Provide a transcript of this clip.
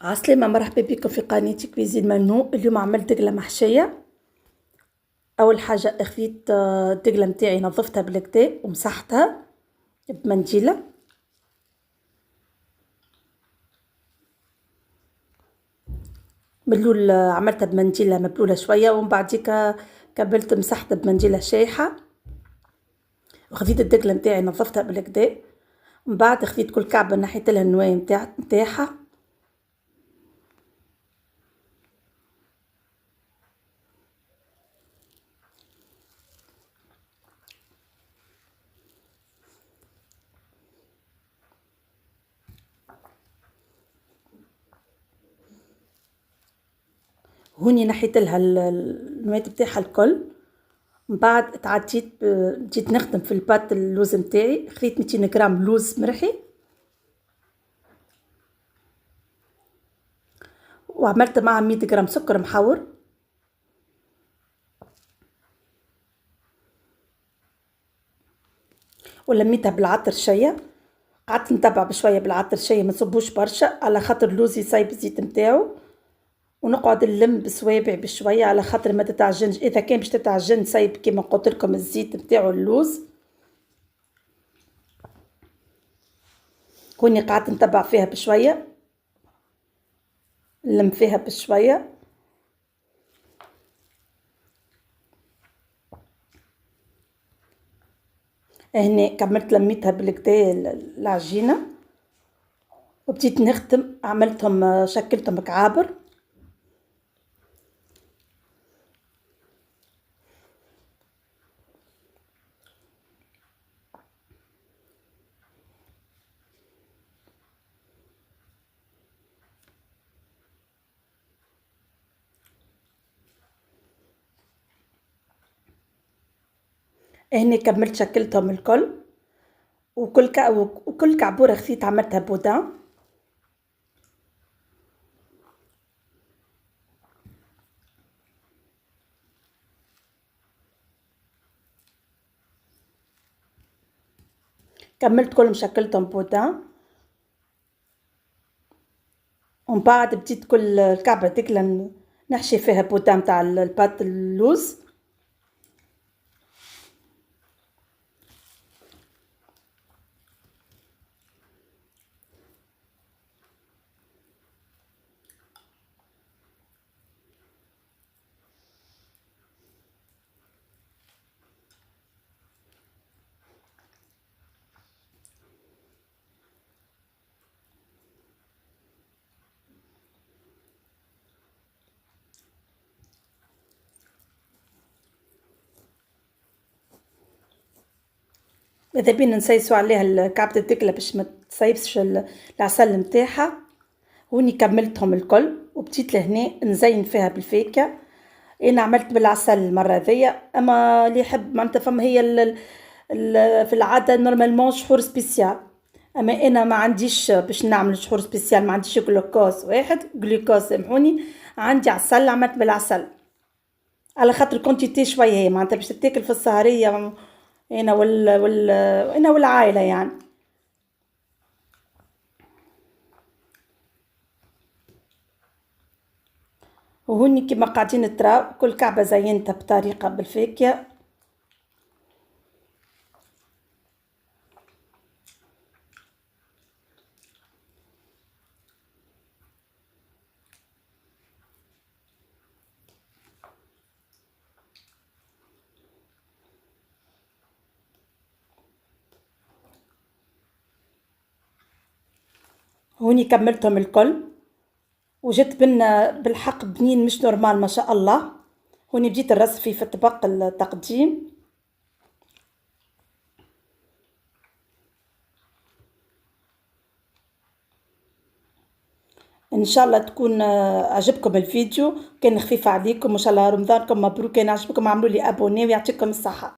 عسلامة، مرحبا بكم في قناتي كويزين منو. اليوم عملت دقلة محشية. أول حاجة أخذت الدقلة متاعي نظفتها بالكدا ومسحتها بمنديلة. ملول عملتها بمنديلة مبلولة شوية، ومن بعديك كملت مسحتها بمنديلة شايحة. وخذيت الدقلة متاعي نظفتها بالكدا، من بعد خذيت كل كعبة نحيت لها النوايا متاعها. هوني نحيت لها النوايا متاعها الكل. من بعد تعديت بديت نخدم في البات اللوز متاعي. خذيت 200 غرام لوز مرحي، وعملت معها 100 غرام سكر محور، ولميتها بالعطر شويه. قعدت نتبع بشويه بالعطر شويه، ما تصبوش برشا على خاطر اللوز يصيب الزيت نتاعو، ونقعد نلم بصوابع بشويه على خاطر ما تتعجنش. اذا كان باش تتعجن صيب كيما قلت لكم الزيت نتاعو اللوز. كوني قعدت نتبع فيها بشويه، نلم فيها بشويه. هنا كملت لميتها بالكدا العجينه، وبديت نخدم. عملتهم شكلتهم كعابر. هنا كملت شكلتهم الكل، وكل كعبورة خذيت عملتها بودان. كملت كلهم شكلتهم بودان، ومن بعد بديت كل الكعبة دقلة نحشي فيها بودان متاع البات اللوز. ماذا بينا نسيسو عليها كعبة الدقلة باش ما تصيبش العسل متاعها. هوني كملتهم الكل، وبديت لهنا نزين فيها بالفاكهة. انا عملت بالعسل المرة ذيا، اما اللي يحب معناتها فما هي في العادة نورمالمون شحور سبيسيال. اما انا ما عنديش باش نعمل شحور سبيسيال، ما عنديش جلوكوز واحد، جلوكوز سامحوني، عندي عسل عملت بالعسل على خاطر كونتيتي شويه، هي معناتها باش تتاكل في السهريه انا انا والعائله يعني. وهوني كيما قاعدين تراو كل كعبه زينتها بطريقه بالفاكهه. هوني كملتهم الكل، وجدت بنا بالحق بنين مش نورمال ما شاء الله. هوني بديت نرص فيه في الطبق التقديم. ان شاء الله تكون عجبكم الفيديو، كان خفيف عليكم. ان شاء الله رمضانكم مبروك، كان عجبكم اعملوا لي ابوني ويعطيكم الصحه.